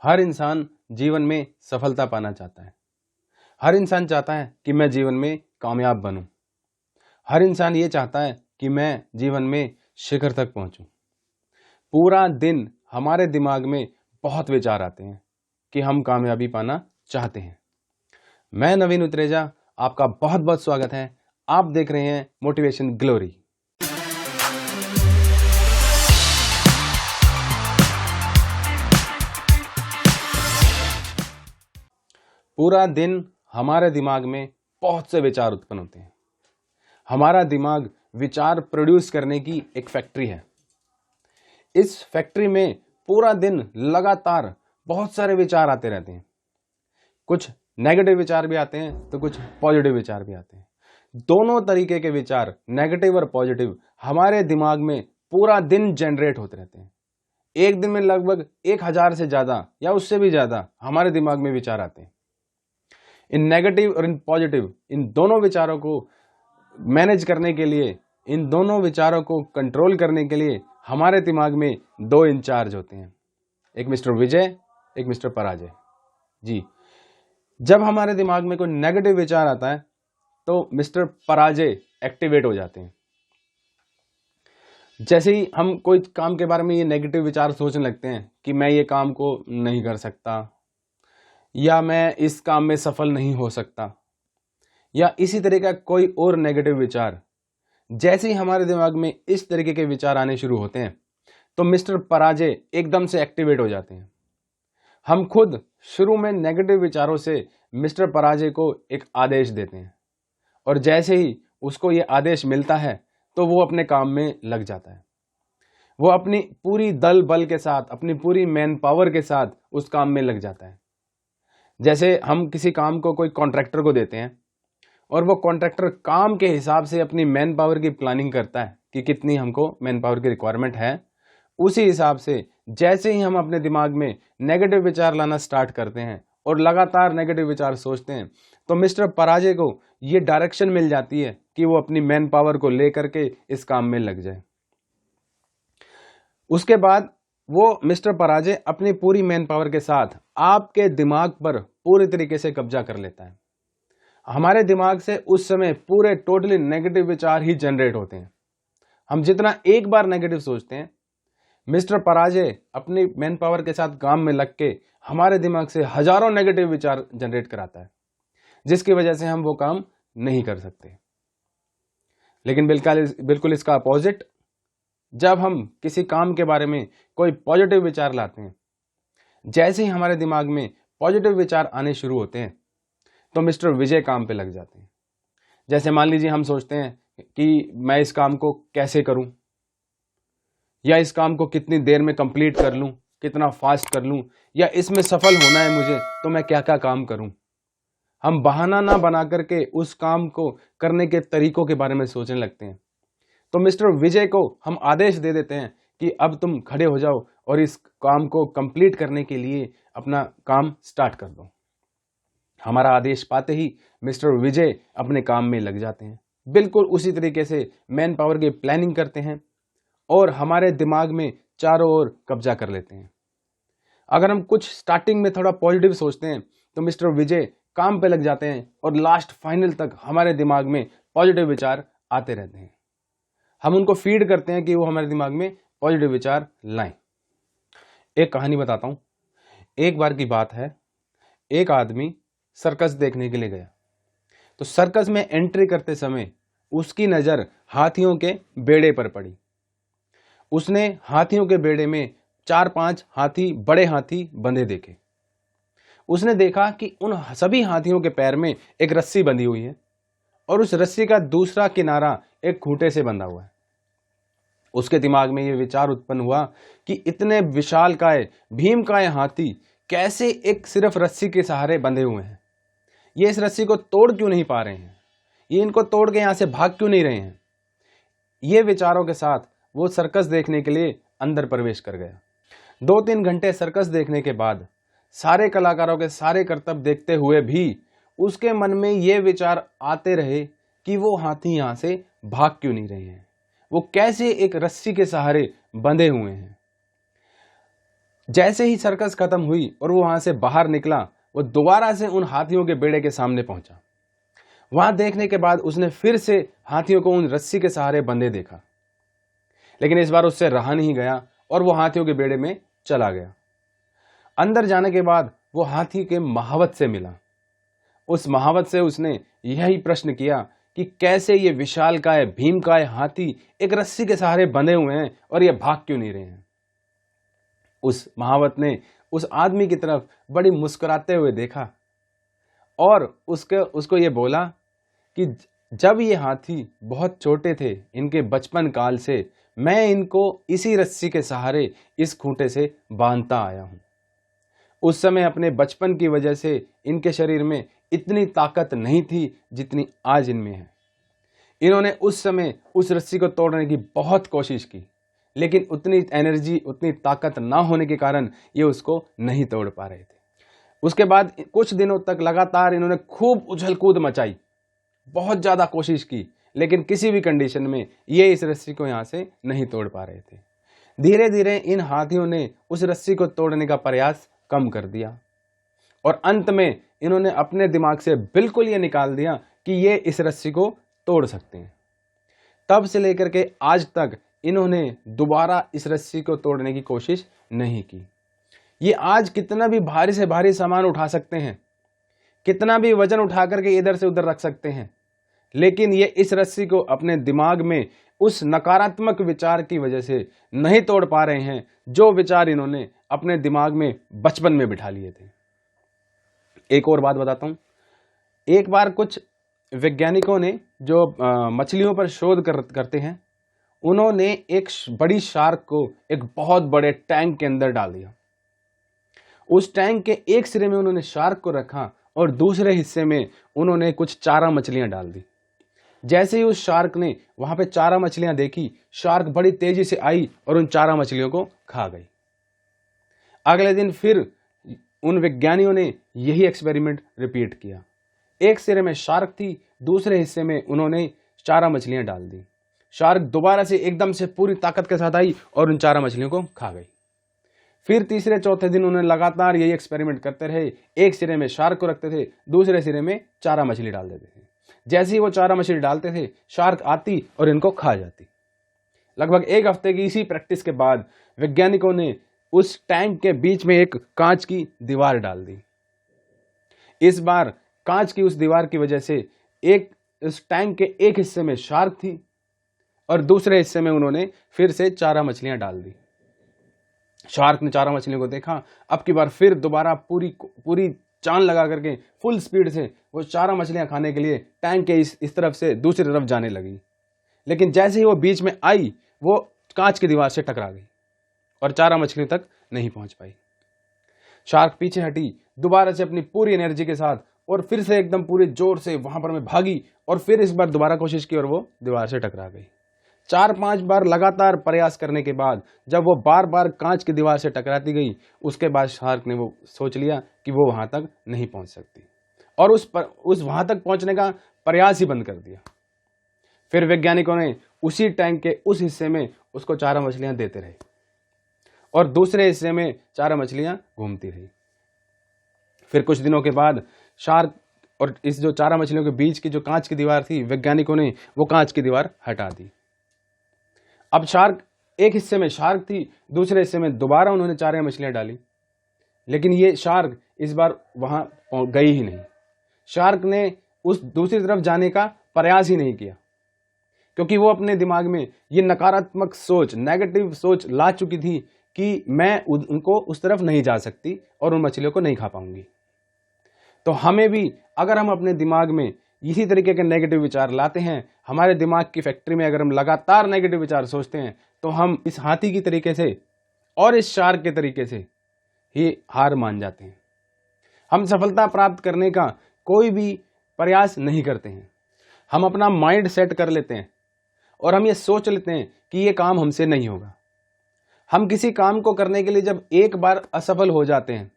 हर इंसान जीवन में सफलता पाना चाहता है। हर इंसान चाहता है कि मैं जीवन में कामयाब बनूं। हर इंसान ये चाहता है कि मैं जीवन में शिखर तक पहुंचूं। पूरा दिन हमारे दिमाग में बहुत विचार आते हैं कि हम कामयाबी पाना चाहते हैं। मैं नवीन उत्रेजा, आपका बहुत बहुत स्वागत है। आप देख रहे हैं मोटिवेशन ग्लोरी। पूरा दिन हमारे दिमाग में बहुत से विचार उत्पन्न होते हैं। हमारा दिमाग विचार प्रोड्यूस करने की एक फैक्ट्री है। इस फैक्ट्री में पूरा दिन लगातार बहुत सारे विचार आते रहते हैं। कुछ नेगेटिव विचार भी आते हैं तो कुछ पॉजिटिव विचार भी आते हैं। दोनों तरीके के विचार, नेगेटिव और पॉजिटिव, हमारे दिमाग में पूरा दिन जनरेट होते रहते हैं। एक दिन में लगभग 1000 से ज्यादा या उससे भी ज्यादा हमारे दिमाग में विचार आते हैं। इन नेगेटिव और इन पॉजिटिव, इन दोनों विचारों को मैनेज करने के लिए, इन दोनों विचारों को कंट्रोल करने के लिए हमारे दिमाग में 2 इंचार्ज होते हैं, एक मिस्टर विजय, एक मिस्टर पराजय जी। जब हमारे दिमाग में कोई नेगेटिव विचार आता है तो मिस्टर पराजय एक्टिवेट हो जाते हैं। जैसे ही हम कोई काम के बारे में ये नेगेटिव विचार सोचने लगते हैं कि मैं ये काम को नहीं कर सकता, या मैं इस काम में सफल नहीं हो सकता, या इसी तरह का कोई और नेगेटिव विचार, जैसे ही हमारे दिमाग में इस तरीके के विचार आने शुरू होते हैं तो मिस्टर पराजय एकदम से एक्टिवेट हो जाते हैं। हम खुद शुरू में नेगेटिव विचारों से मिस्टर पराजय को एक आदेश देते हैं, और जैसे ही उसको ये आदेश मिलता है तो वो अपने काम में लग जाता है। वो अपनी पूरी दल बल के साथ, अपनी पूरी मैन पावर के साथ उस काम में लग जाता है। जैसे हम किसी काम को कोई कॉन्ट्रैक्टर को देते हैं और वो कॉन्ट्रैक्टर काम के हिसाब से अपनी मैन पावर की प्लानिंग करता है कि कितनी हमको मैन पावर की रिक्वायरमेंट है। उसी हिसाब से जैसे ही हम अपने दिमाग में नेगेटिव विचार लाना स्टार्ट करते हैं और लगातार नेगेटिव विचार सोचते हैं तो मिस्टर पराजय को ये डायरेक्शन मिल जाती है कि वो अपनी मैन पावर को लेकर के इस काम में लग जाए। उसके बाद वो मिस्टर पराजय अपनी पूरी मैन पावर के साथ आपके दिमाग पर पूरी तरीके से कब्जा कर लेता है। हमारे दिमाग से उस समय पूरे टोटली नेगेटिव विचार ही जनरेट होते हैं। हम जितना एक बार नेगेटिव सोचते हैं, मिस्टर पराजय अपनी मैन पावर के साथ काम में लग के हमारे दिमाग से हजारों नेगेटिव विचार जनरेट कराता है, जिसकी वजह से हम वो काम नहीं कर सकते। लेकिन बिल्कुल इसका अपोजिट, जब हम किसी काम के बारे में कोई पॉजिटिव विचार लाते हैं, जैसे ही हमारे दिमाग में पॉजिटिव विचार आने शुरू होते हैं तो मिस्टर विजय काम पे लग जाते हैं। जैसे मान लीजिए हम सोचते हैं कि मैं इस काम को कैसे करूं, या इस काम को कितनी देर में कंप्लीट कर लूं, कितना फास्ट कर लूं, या इसमें सफल होना है मुझे तो मैं क्या क्या काम करूं। हम बहाना ना बना करके उस काम को करने के तरीकों के बारे में सोचने लगते हैं। तो मिस्टर विजय को हम आदेश दे देते हैं कि अब तुम खड़े हो जाओ और इस काम को कंप्लीट करने के लिए अपना काम स्टार्ट कर दो। हमारा आदेश पाते ही मिस्टर विजय अपने काम में लग जाते हैं। बिल्कुल उसी तरीके से मैन पावर की प्लानिंग करते हैं और हमारे दिमाग में चारों ओर कब्जा कर लेते हैं। अगर हम कुछ स्टार्टिंग में थोड़ा पॉजिटिव सोचते हैं तो मिस्टर विजय काम पे लग जाते हैं और लास्ट फाइनल तक हमारे दिमाग में पॉजिटिव विचार आते रहते हैं। हम उनको फीड करते हैं कि वो हमारे दिमाग में पॉजिटिव विचार लाएं। एक कहानी बताता हूं। एक बार की बात है, एक आदमी सर्कस देखने के लिए गया। तो सर्कस में एंट्री करते समय उसकी नजर हाथियों के बेड़े पर पड़ी। उसने हाथियों के बेड़े में 4-5 हाथी, बड़े हाथी बंधे देखे। उसने देखा कि उन सभी हाथियों के पैर में एक रस्सी बंधी हुई है और उस रस्सी का दूसरा किनारा एक खूंटे से बंधा हुआ है। उसके दिमाग में यह विचार उत्पन्न हुआ कि इतने विशालकाय, भीमकाय हाथी कैसे एक सिर्फ रस्सी के सहारे बंधे हुए हैं। ये इस रस्सी को तोड़ क्यों नहीं पा रहे हैं, ये इनको तोड़ के यहां से भाग क्यों नहीं रहे हैं। ये विचारों के साथ वो सर्कस देखने के लिए अंदर प्रवेश कर गया। 2-3 घंटे सर्कस देखने के बाद, सारे कलाकारों के सारे करतब देखते हुए भी उसके मन में ये विचार आते रहे कि वो हाथी यहां से भाग क्यों नहीं रहे हैं, वो कैसे एक रस्सी के सहारे बंधे हुए हैं। जैसे ही सर्कस खत्म हुई और वो वहां से बाहर निकला, वो दोबारा से उन हाथियों के बेड़े के सामने पहुंचा। वहां देखने के बाद उसने फिर से हाथियों को उन रस्सी के सहारे बंधे देखा, लेकिन इस बार उससे रहा नहीं गया और वो हाथियों के बेड़े में चला गया। अंदर जाने के बाद वो हाथी के महावत से मिला। उस महावत से उसने यही प्रश्न किया कि कैसे ये विशालकाय भीमकाय हाथी एक रस्सी के सहारे बंधे हुए हैं और ये भाग क्यों नहीं रहे हैं। उस महावत ने उस आदमी की तरफ बड़ी मुस्कुराते हुए देखा और उसको ये बोला कि जब ये हाथी बहुत छोटे थे, इनके बचपन काल से मैं इनको इसी रस्सी के सहारे इस खूंटे से बांधता आया हूं। उस समय अपने बचपन की वजह से इनके शरीर में इतनी ताकत नहीं थी जितनी आज इनमें है। इन्होंने उस समय उस रस्सी को तोड़ने की बहुत कोशिश की, लेकिन उतनी एनर्जी, उतनी ताकत ना होने के कारण ये उसको नहीं तोड़ पा रहे थे। उसके बाद कुछ दिनों तक लगातार इन्होंने खूब उछल कूद मचाई, बहुत ज्यादा कोशिश की, लेकिन किसी भी कंडीशन में ये इस रस्सी को यहां से नहीं तोड़ पा रहे थे। धीरे धीरे इन हाथियों ने उस रस्सी को तोड़ने का प्रयास कम कर दिया और अंत में इन्होंने अपने दिमाग से बिल्कुल ये निकाल दिया कि ये इस रस्सी को तोड़ सकते हैं। तब से लेकर के आज तक इन्होंने दोबारा इस रस्सी को तोड़ने की कोशिश नहीं की। ये आज कितना भी भारी से भारी सामान उठा सकते हैं, कितना भी वजन उठा करके इधर से उधर रख सकते हैं, लेकिन ये इस रस्सी को अपने दिमाग में उस नकारात्मक विचार की वजह से नहीं तोड़ पा रहे हैं, जो विचार इन्होंने अपने दिमाग में बचपन में बिठा लिए थे। एक और बात बताता हूं। एक बार कुछ वैज्ञानिकों ने जो मछलियों पर शोध करते हैं, उन्होंने एक बड़ी शार्क को एक बहुत बड़े टैंक के अंदर डाल दिया। उस टैंक के एक सिरे में उन्होंने शार्क को रखा और दूसरे हिस्से में उन्होंने कुछ चारा मछलियां डाल दी। जैसे ही उस शार्क ने वहां पे चारा मछलियां देखी, शार्क बड़ी तेजी से आई और उन चारा मछलियों को खा गई। अगले दिन फिर उन वैज्ञानिकों ने यही एक्सपेरिमेंट रिपीट किया। एक सिरे में शार्क थी, दूसरे हिस्से में उन्होंने चारा मछलियां डाल दी। शार्क दोबारा से एकदम से पूरी ताकत के साथ आई और उन चारा मछलियों को खा गई। फिर तीसरे चौथे दिन उन्होंने लगातार यही एक्सपेरिमेंट करते रहे। एक सिरे में शार्क को रखते थे, दूसरे सिरे में चारा मछली डाल देते थे। जैसे ही वो चारा मछली डालते थे, शार्क आती और इनको खा जाती। लगभग एक हफ्ते की इसी प्रैक्टिस के बाद वैज्ञानिकों ने उस टैंक के बीच में एक कांच की दीवार डाल दी। इस बार कांच की उस दीवार की वजह से उस टैंक के एक हिस्से में शार्क थी और दूसरे हिस्से में उन्होंने फिर से चारा मछलियां डाल दी। शार्क ने चारा मछलियों को देखा, अब की बार फिर दोबारा पूरी चाल लगा करके फुल स्पीड से वो चारा मछलियां खाने के लिए टैंक के इस तरफ से दूसरी तरफ जाने लगी। लेकिन जैसे ही वो बीच में आई, वो कांच की दीवार से टकरा गई और चारा मछलियों तक नहीं पहुंच पाई। शार्क पीछे हटी दोबारा से अपनी पूरी एनर्जी के साथ और फिर से एकदम पूरे जोर से वहां पर मैं भागी और फिर इस बार दोबारा कोशिश की और वो दीवार से टकरा गई। 4-5 बार लगातार प्रयास करने के बाद जब वो बार बार कांच की दीवार से टकराती गई, उसके बाद शार्क ने वो सोच लिया कि वो वहां तक नहीं पहुंच सकती और उस वहां तक पहुंचने का प्रयास ही बंद कर दिया। फिर वैज्ञानिकों ने उसी टैंक के उस हिस्से में उसको चारा मछलियां देते रहे और दूसरे हिस्से में चारा मछलियां घूमती रही। फिर कुछ दिनों के बाद शार्क और इस जो चारा मछलियों के बीच की जो कांच की दीवार थी, वैज्ञानिकों ने वो कांच की दीवार हटा दी। अब शार्क एक हिस्से में शार्क थी, दूसरे हिस्से में दोबारा उन्होंने चारा मछलियां डाली, लेकिन ये शार्क इस बार वहां गई ही नहीं। शार्क ने उस दूसरी तरफ जाने का प्रयास ही नहीं किया, क्योंकि वो अपने दिमाग में ये नकारात्मक सोच, नेगेटिव सोच ला चुकी थी कि मैं उनको उस तरफ नहीं जा सकती और उन मछलियों को नहीं खा पाऊंगी। तो हमें भी, अगर हम अपने दिमाग में इसी तरीके के नेगेटिव विचार लाते हैं, हमारे दिमाग की फैक्ट्री में अगर हम लगातार नेगेटिव विचार सोचते हैं, तो हम इस हाथी की तरीके से और इस शार्क के तरीके से ही हार मान जाते हैं। हम सफलता प्राप्त करने का कोई भी प्रयास नहीं करते हैं। हम अपना माइंड सेट कर लेते हैं और हम ये सोच लेते हैं कि ये काम हमसे नहीं होगा। हम किसी काम को करने के लिए जब एक बार असफल हो जाते हैं,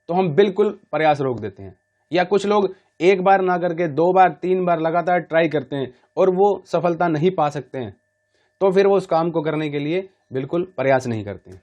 तो हम बिल्कुल प्रयास रोक देते हैं। या कुछ लोग एक बार ना करके 2 बार 3 बार लगातार ट्राई करते हैं और वो सफलता नहीं पा सकते हैं, तो फिर वो उस काम को करने के लिए बिल्कुल प्रयास नहीं करते हैं।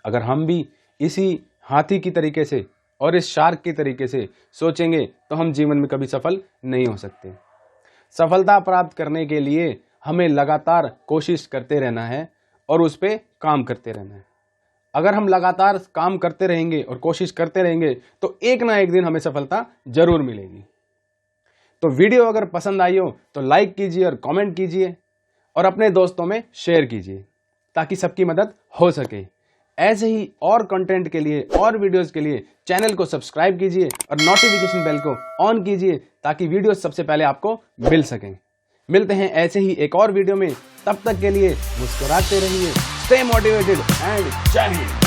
अगर हम भी इसी हाथी की तरीके से और इस शार्क की तरीके से सोचेंगे तो हम जीवन में कभी सफल नहीं हो सकते। सफलता प्राप्त करने के लिए हमें लगातार कोशिश करते रहना है और उस पर काम करते रहना है। अगर हम लगातार काम करते रहेंगे और कोशिश करते रहेंगे तो एक ना एक दिन हमें सफलता जरूर मिलेगी। तो वीडियो अगर पसंद आई हो तो लाइक कीजिए और कमेंट कीजिए और अपने दोस्तों में शेयर कीजिए ताकि सबकी मदद हो सके। ऐसे ही और कंटेंट के लिए और वीडियोस के लिए चैनल को सब्सक्राइब कीजिए और नोटिफिकेशन बेल को ऑन कीजिए ताकि वीडियोस सबसे पहले आपको मिल सकें। मिलते हैं ऐसे ही एक और वीडियो में, तब तक के लिए मुस्कुराते रहिए, स्टे मोटिवेटेड एंड जय हिंद।